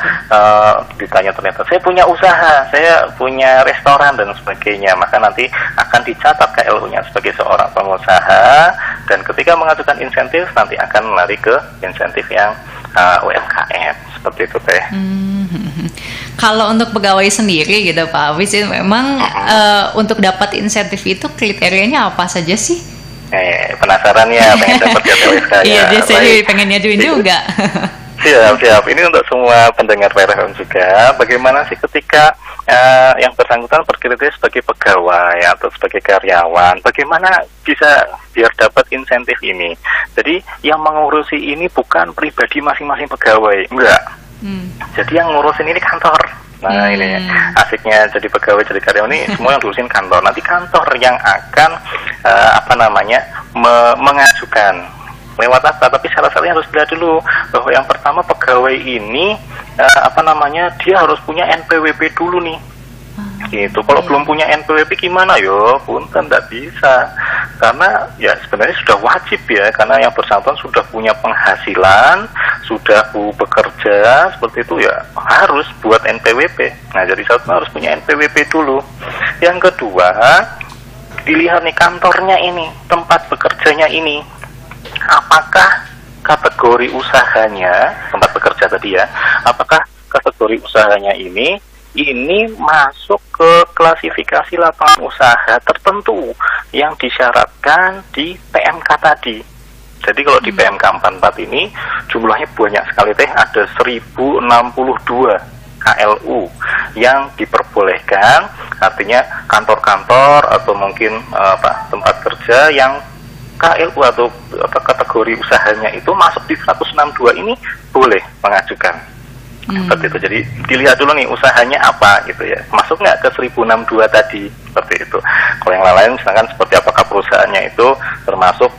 ditanya ternyata saya punya usaha, saya punya restoran dan sebagainya, maka nanti akan dicatat KLU-nya sebagai seorang pengusaha, dan ketika mengajukan insentif nanti akan lari ke insentif yang UMKM, seperti itu Teh. Kalau untuk pegawai sendiri gitu Pak Hafiz, memang untuk dapat insentif itu kriterianya apa saja sih? Penasaran ya, pengen dapat ya TWSK ya? Iya, saya pengen ngajuin juga. Siap. Ini untuk semua pendengar PRFM juga. Bagaimana sih ketika yang bersangkutan berkriteria sebagai pegawai atau sebagai karyawan, bagaimana bisa biar dapat insentif ini? Jadi yang mengurusi ini bukan pribadi masing-masing pegawai, enggak. Jadi yang ngurusin ini kantor. Nah ini asiknya jadi pegawai, jadi karyawan ini semua yang ngurusin kantor. Nanti kantor yang akan mengajukan lewat apa, tapi syarat-syaratnya harus dilihat dulu bahwa yang pertama pegawai ini dia harus punya NPWP dulu nih. Gitu. Kalau belum punya NPWP gimana yo? Punten tidak bisa. Karena ya sebenarnya sudah wajib ya, karena yang bersangkutan sudah punya penghasilan, sudah bekerja seperti itu ya harus buat NPWP. Nah, jadi satu harus punya NPWP dulu. Yang kedua, dilihat nih kantornya ini, tempat bekerjanya ini, apakah kategori usahanya, tempat bekerja tadi ya, apakah kategori usahanya ini masuk ke klasifikasi lapangan usaha tertentu yang disyaratkan di PMK tadi. Jadi kalau di PMK 44 ini jumlahnya banyak sekali Teh, ada 1062 KLU yang diperbolehkan, artinya kantor-kantor atau mungkin tempat kerja yang KLU atau kategori usahanya itu masuk di 162 ini boleh mengajukan. Seperti itu. Jadi dilihat dulu nih usahanya apa gitu ya, masuk nggak ke 1062 tadi, seperti itu. Kalau yang lain misalkan seperti apakah perusahaannya itu termasuk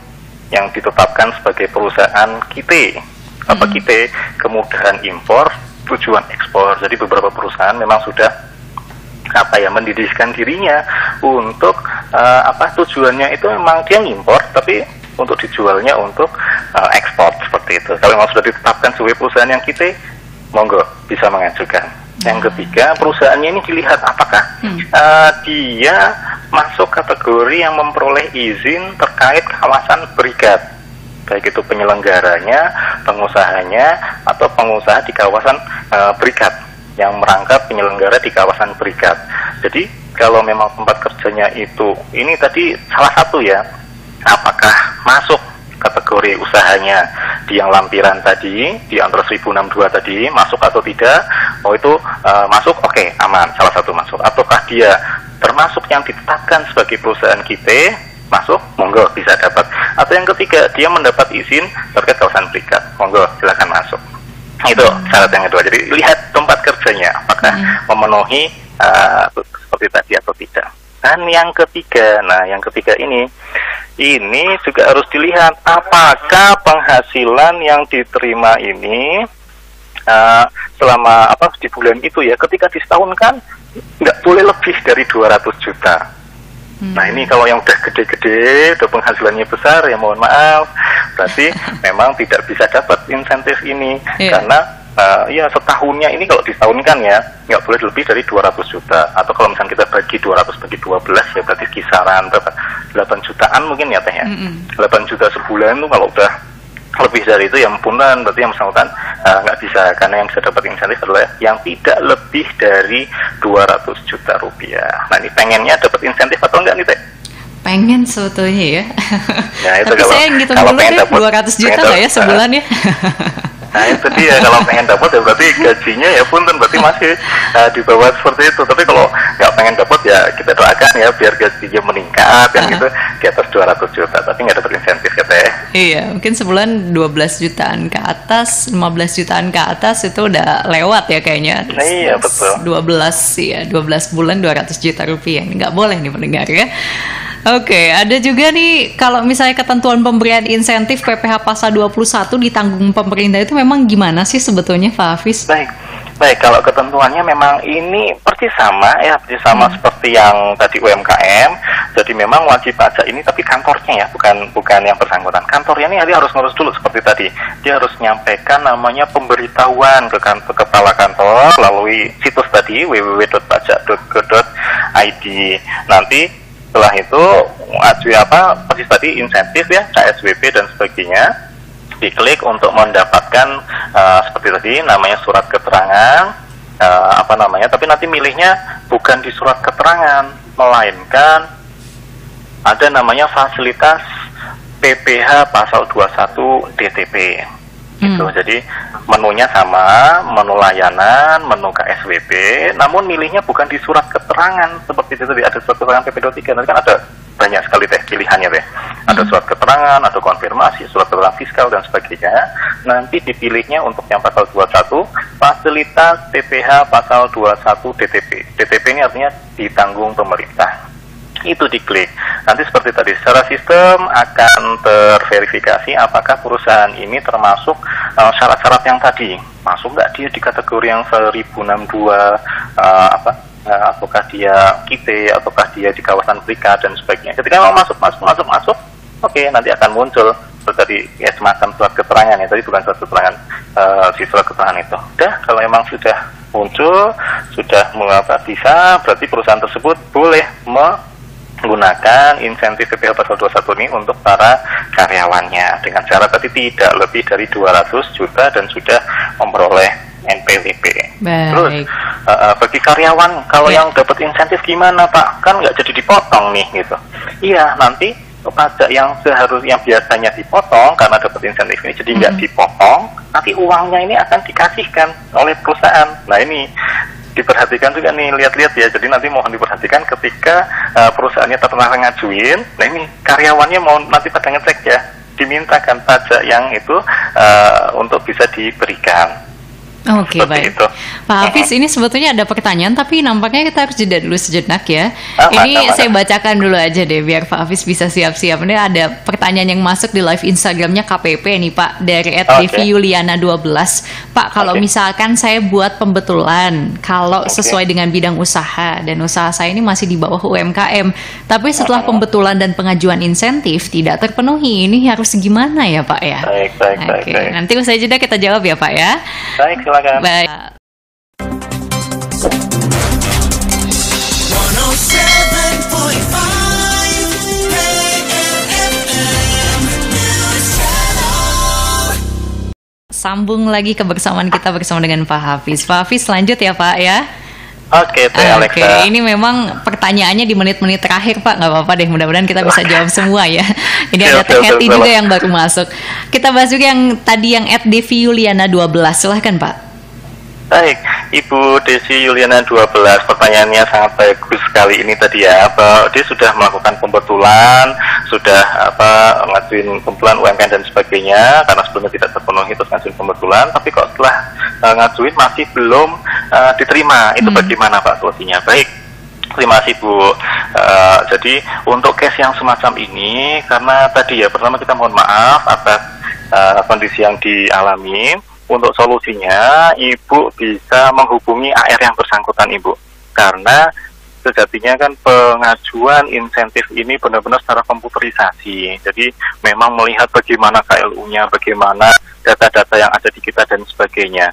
yang ditetapkan sebagai perusahaan KIT, KIT, kemudahan impor, tujuan ekspor. Jadi beberapa perusahaan memang sudah mendidikkan dirinya untuk tujuannya itu memang dia ngimpor, tapi untuk dijualnya untuk ekspor, seperti itu. Kalau memang sudah ditetapkan sebagai perusahaan yang KIT, monggo bisa mengajukan. Yang ketiga, perusahaannya ini dilihat apakah dia masuk kategori yang memperoleh izin terkait kawasan berikat, baik itu penyelenggaranya, pengusahanya, atau pengusaha di kawasan berikat yang merangkap penyelenggara di kawasan berikat. Jadi kalau memang tempat kerjanya itu, ini tadi salah satu ya, apakah masuk kategori usahanya di yang lampiran tadi, di antara 1062 tadi, masuk atau tidak. Oh itu masuk, oke, aman, salah satu masuk. Ataukah dia termasuk yang ditetapkan sebagai perusahaan KIT, masuk, monggo bisa dapat. Atau yang ketiga, dia mendapat izin terkait kawasan berikat, monggo silakan masuk. Itu syarat yang kedua. Jadi lihat tempat kerjanya apakah memenuhi seperti tadi atau tidak. Dan yang ketiga, ini juga harus dilihat apakah penghasilan yang diterima ini selama di bulan itu ya, ketika disetahunkan nggak boleh lebih dari 200 juta. Nah ini kalau yang udah gede-gede, udah penghasilannya besar, ya mohon maaf, berarti memang tidak bisa dapat insentif ini. Karena setahunnya ini kalau disetahunkan ya nggak boleh lebih dari 200 juta. Atau kalau misalnya kita bagi 200 bagi 12 ya berarti kisaran berapa, 8 jutaan mungkin ya Teh ya. 8 juta sebulan tuh kalau udah lebih dari itu ya punten, berarti yang bersangkutan nggak bisa. Karena yang bisa dapat insentif adalah yang tidak lebih dari 200 juta rupiah. Nah ini pengennya dapat insentif atau enggak nih Teh? Pengen sebetulnya ya. Nah, itu tapi saya ngitung dulu deh, 200 juta nggak ya sebulan ya? Nah itu dia, kalau pengen dapat ya berarti gajinya ya punten, berarti masih di bawah seperti itu. Tapi kalau nggak pengen dapat ya kita doakan ya biar gajinya meningkat yang gitu di atas 200 juta, tapi nggak dapat insentif ya Teh. Iya, mungkin sebulan 12 jutaan ke atas, 15 jutaan ke atas itu udah lewat ya kayaknya. Nah, iya betul. 12 bulan 200 juta rupiah, nggak boleh nih pendengar ya. Oke, ada juga nih kalau misalnya ketentuan pemberian insentif PPh pasal 21 ditanggung pemerintah itu memang gimana sih sebetulnya Pak Hafiz? Baik, kalau ketentuannya memang ini persis sama ya, persis sama seperti yang tadi UMKM. Jadi memang wajib pajak ini tapi kantornya ya, bukan yang bersangkutan. Kantornya ini harus ngurus dulu seperti tadi. Dia harus menyampaikan namanya pemberitahuan ke kepala kantor melalui situs tadi www.pajak.go.id. Nanti setelah itu persis tadi insentif ya, KSWB dan sebagainya. Diklik untuk mendapatkan seperti tadi namanya surat keterangan tapi nanti milihnya bukan di surat keterangan, melainkan ada namanya fasilitas PPh pasal 21 DTP gitu. Jadi menunya sama, menu layanan, menu KSWB, namun milihnya bukan di surat keterangan seperti itu tadi, ada surat keterangan PP23, nanti kan ada banyak sekali pilihannya ada surat keterangan, ada konfirmasi, surat keterangan fiskal dan sebagainya. Nanti dipilihnya untuk yang pasal 21 fasilitas PPh pasal 21 DTP. DTP ini artinya ditanggung pemerintah. Itu diklik. Nanti seperti tadi, secara sistem akan terverifikasi apakah perusahaan ini termasuk syarat-syarat yang tadi. Masuk nggak dia di kategori yang 1062 ataukah dia KITE, ataukah dia di kawasan berikat dan sebagainya. Ketika memang masuk, oke, nanti akan muncul seperti tadi ya, semacam surat keterangan ya, tadi bukan surat keterangan, si surat keterangan itu. Udah, kalau memang sudah muncul, sudah bisa, berarti perusahaan tersebut boleh menggunakan insentif PPh pasal 21 ini untuk para karyawannya dengan syarat tadi tidak lebih dari 200 juta dan sudah memperoleh NPWP. Terus bagi karyawan kalau yang dapat insentif gimana Pak? Kan nggak jadi dipotong nih gitu. Iya, nanti pajak yang biasanya dipotong karena dapat insentif ini jadi nggak dipotong, nanti uangnya ini akan dikasihkan oleh perusahaan. Nah ini diperhatikan juga nih, lihat-lihat ya. Jadi nanti mohon diperhatikan ketika perusahaannya ternyata ngajuin, nah ini karyawannya mau nanti pada ngecek ya, dimintakan pajak yang itu untuk bisa diberikan. Oke, baik. Itu. Pak Hafiz, ini sebetulnya ada pertanyaan, tapi nampaknya kita harus jeda dulu sejenak ya. Ini saya bacakan dulu aja deh, biar Pak Hafiz bisa siap-siap. Ini ada pertanyaan yang masuk di live Instagramnya KPP nih Pak, dari @deviuliana12. Pak, kalau misalkan saya buat pembetulan, kalau sesuai dengan bidang usaha, dan usaha saya ini masih di bawah UMKM, tapi setelah pembetulan dan pengajuan insentif tidak terpenuhi, ini harus gimana ya Pak ya? Baik. Nanti usai jeda kita jawab ya Pak ya. Baik, silakan. Baik. Sambung lagi kebersamaan kita bersama dengan Pak Hafiz. Pak Hafiz, lanjut ya Pak ya. Oke, Alexa. Ini memang pertanyaannya di menit-menit terakhir Pak, nggak apa-apa deh, mudah-mudahan kita bisa jawab semua ya. Ini ada Teh Heti juga yang baru masuk. Kita bahas juga yang tadi yang @deviuliana12, silahkan Pak. Baik, Ibu Desi Yuliana 12, pertanyaannya sangat bagus sekali ini tadi ya. Dia sudah melakukan pembetulan, sudah ngajuin pembetulan UMKM dan sebagainya, karena sebelumnya tidak terpenuhi terus ngajuin pembetulan, tapi kok setelah ngajuin masih belum diterima. Itu bagaimana Pak solusinya? Baik, terima kasih Bu. Jadi untuk case yang semacam ini, karena tadi ya pertama kita mohon maaf atas kondisi yang dialami. Untuk solusinya, Ibu bisa menghubungi AR yang bersangkutan Ibu, karena sejatinya kan pengajuan insentif ini benar-benar secara komputerisasi. Jadi memang melihat bagaimana KLU-nya, bagaimana data-data yang ada di kita dan sebagainya,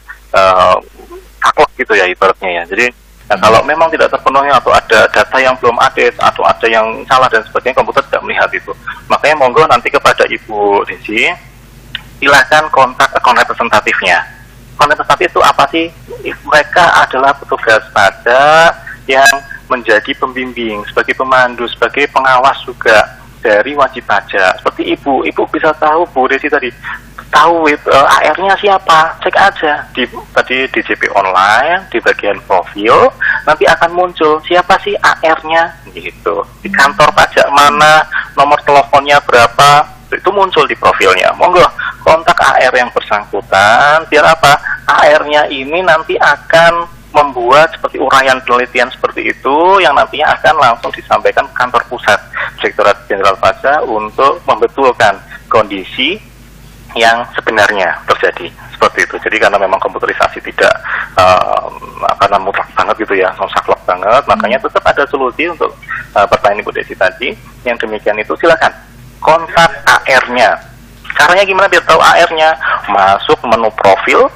saklek gitu ya ibaratnya ya. Jadi kalau memang tidak terpenuhi atau ada data yang belum update atau ada yang salah dan sebagainya, komputer tidak melihat itu. Makanya monggo nanti kepada Ibu Desi, silahkan kontak akun representatifnya. Akun representatif itu apa sih? Mereka adalah petugas pajak yang menjadi pembimbing, sebagai pemandu, sebagai pengawas juga dari wajib pajak. Seperti Ibu bisa tahu Bu Desi tadi, tahu AR-nya siapa, cek aja tadi di JP online, di bagian profil, nanti akan muncul siapa sih AR-nya gitu. Di kantor pajak mana, nomor teleponnya berapa, itu muncul di profilnya. Monggo kontak AR yang bersangkutan, biar apa? AR-nya ini nanti akan membuat seperti uraian penelitian seperti itu yang nantinya akan langsung disampaikan ke kantor pusat. Direktorat Jenderal Pajak untuk membetulkan kondisi yang sebenarnya terjadi seperti itu. Jadi karena memang komputerisasi tidak karena mutlak banget gitu ya, saklek banget, makanya tetap ada solusi untuk pertanyaan Ibu Desi tadi. Yang demikian itu silakan kontak AR-nya. Caranya gimana biar tahu AR-nya? Masuk menu profil,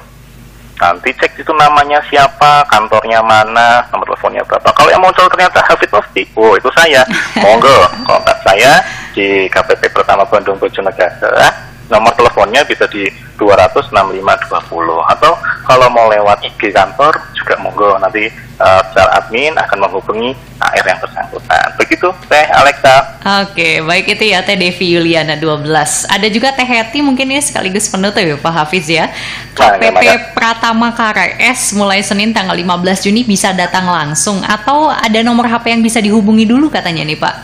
nanti cek itu namanya siapa, kantornya mana, nomor teleponnya berapa. Kalau yang muncul ternyata Hafid Mufti, oh itu saya, monggo kontak saya di KPP Pertama Bandung Bojonegara. Nomor teleponnya bisa di 2006520, atau kalau mau lewat IG kantor juga monggo, nanti secara admin akan menghubungi AR yang bersangkutan. Begitu Teh Alexa. Oke, baik itu ya Teh Devi Yuliana 12. Ada juga Teh Heti, mungkin ini sekaligus penutup ya Pak Hafiz ya. KPP Pratama KRS mulai Senin tanggal 15 Juni bisa datang langsung, atau ada nomor HP yang bisa dihubungi dulu katanya nih Pak.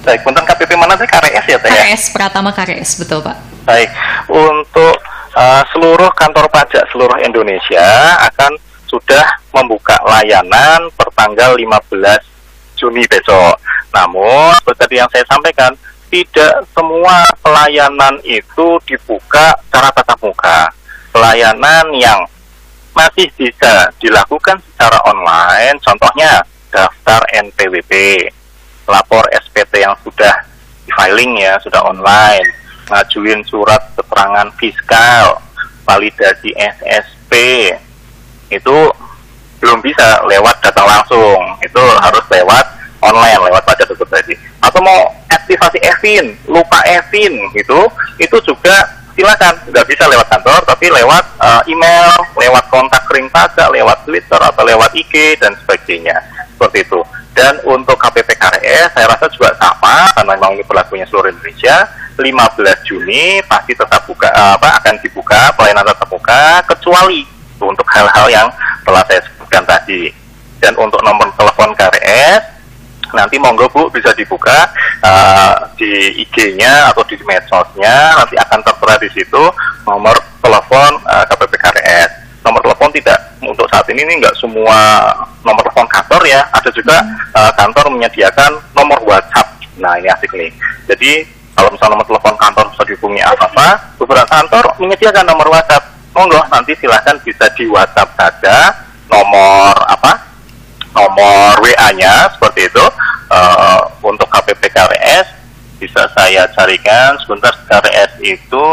Baik, tentang KPP mana sih? KRS ya Teh? KRS Pratama KRS, betul Pak. Baik, untuk seluruh kantor pajak seluruh Indonesia akan sudah membuka layanan pertanggal 15 Juni besok. Namun, seperti yang saya sampaikan, tidak semua pelayanan itu dibuka secara tatap muka. Pelayanan yang masih bisa dilakukan secara online, contohnya daftar NPWP, lapor SPT yang sudah di-filing ya, sudah online, ngajuin surat keterangan fiskal, validasi SSP, itu belum bisa lewat datang langsung, itu harus lewat online, lewat pajak tadi. Atau mau aktivasi EVIN, lupa EVIN gitu, itu juga silakan, nggak bisa lewat kantor, tapi lewat email, lewat kontak kering pajak, lewat Twitter atau lewat IG dan sebagainya, seperti itu. Dan untuk KPP KRS saya rasa juga sama, karena memang ini berlakunya seluruh Indonesia. 15 Juni pasti tetap akan dibuka pelayanan tatap muka, kecuali untuk hal-hal yang telah saya sebutkan tadi. Dan untuk nomor telepon KRS nanti monggo Bu bisa dibuka di IG-nya atau di medsosnya, nanti akan tertera di situ nomor telepon KPP KRS. Nomor telepon tidak untuk saat ini nggak semua nomor telepon kantor ya, ada juga kantor menyediakan nomor WhatsApp. Nah ini asik nih. Jadi kalau misalnya nomor telepon kantor bisa dihubungi apa-apa, beberapa kantor menyediakan nomor WhatsApp. Monggo nanti silahkan bisa di WhatsApp saja nomor nomor WA-nya seperti itu. Untuk KPP KRS bisa saya carikan sebentar. KRS itu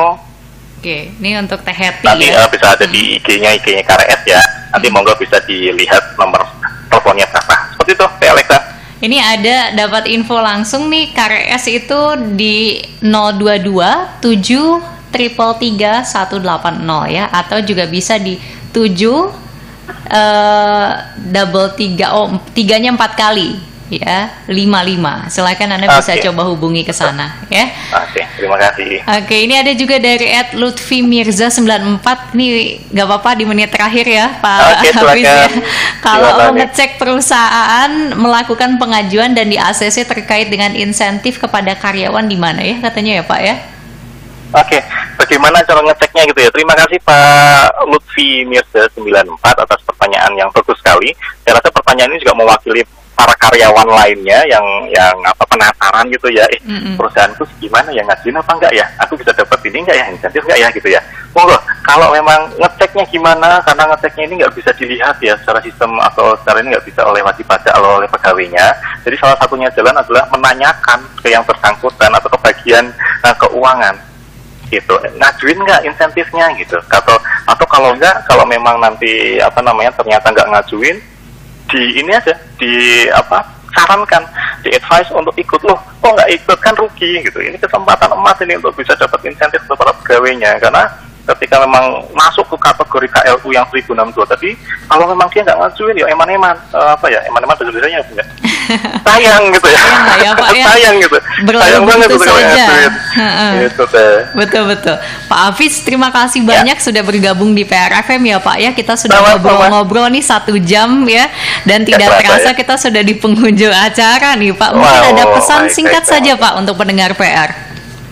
oke, ini untuk Teh Heti nanti ya. Bisa ada di IG-nya KRS ya. Nanti monggo bisa dilihat nomor teleponnya berapa. Seperti itu, Teh Alexa. Ini ada dapat info langsung nih, KRS itu di 022 7 333 180 ya, atau juga bisa di 7 3-nya 4 kali ya, 55. Silakan Anda bisa coba hubungi ke sana ya. Oke, terima kasih. Oke, ini ada juga dari @Lutfi Mirza 94. Nih nggak apa-apa di menit terakhir ya Pak Hafiz ya. Kalau mau ngecek perusahaan melakukan pengajuan dan di ACC terkait dengan insentif kepada karyawan di mana ya katanya ya Pak ya? Oke, bagaimana cara ngeceknya gitu ya? Terima kasih Pak Lutfi Mirza 94 atas pertanyaan yang bagus sekali. Saya rasa pertanyaan ini juga mewakili para karyawan lainnya yang penasaran gitu ya, perusahaanku gimana ya, ngajuin apa enggak ya, aku bisa dapat ini enggak ya, insentif enggak ya gitu ya. Monggo, kalau memang ngeceknya gimana, karena ngeceknya ini nggak bisa dilihat ya secara sistem atau secara ini nggak bisa oleh wajib pajak atau oleh pegawainya. Jadi salah satunya jalan adalah menanyakan ke yang bersangkutan atau ke bagian keuangan gitu, ngajuin nggak insentifnya gitu, atau kalau enggak, kalau memang nanti ternyata nggak ngajuin, di ini aja, sarankan, di advice untuk ikut. Loh, kok nggak ikut, kan rugi gitu. Ini kesempatan emas ini untuk bisa dapat insentif untuk para pegawainya, karena ketika memang masuk ke kategori KLU yang 1062 tadi, kalau memang dia nggak ngajuin ya eman-eman, eman-eman bahasa Indonesianya punya sayang gitu ya, ya Pak, ya. sayang gitu, sayang banget gitu kalau ngajuin. Gitu deh. Betul. Pak Hafiz, terima kasih banyak sudah bergabung di PRFM ya Pak ya. Kita sudah ngobrol-ngobrol nih 1 jam ya, dan tidak terasa kita sudah di penghujung acara nih Pak. Mungkin ada pesan singkat saja Pak untuk pendengar PR.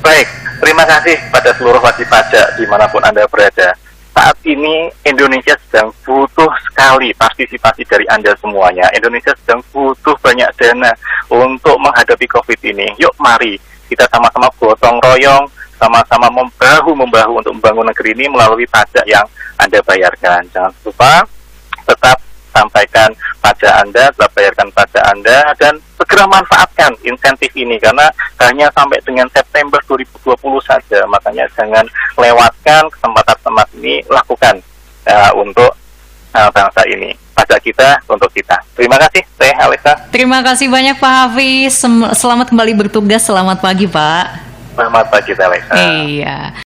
Baik. Terima kasih pada seluruh wajib pajak dimanapun Anda berada. saat ini Indonesia sedang butuh sekali partisipasi dari Anda semuanya. Indonesia sedang butuh banyak dana untuk menghadapi COVID ini. Yuk mari kita sama-sama gotong royong, sama-sama membahu-membahu untuk membangun negeri ini melalui pajak yang Anda bayarkan. Jangan lupa tetap sampaikan pajak Anda, tetap bayarkan pajak Anda, dan segera manfaatkan insentif ini karena hanya sampai dengan September 2020 saja. Makanya jangan lewatkan kesempatan ini, lakukan untuk bangsa ini. Pajak kita untuk kita. Terima kasih, Teh Alisa. Terima kasih banyak Pak Hafiz. Selamat kembali bertugas. Selamat pagi Pak. Selamat pagi, Teh Alisa. Iya.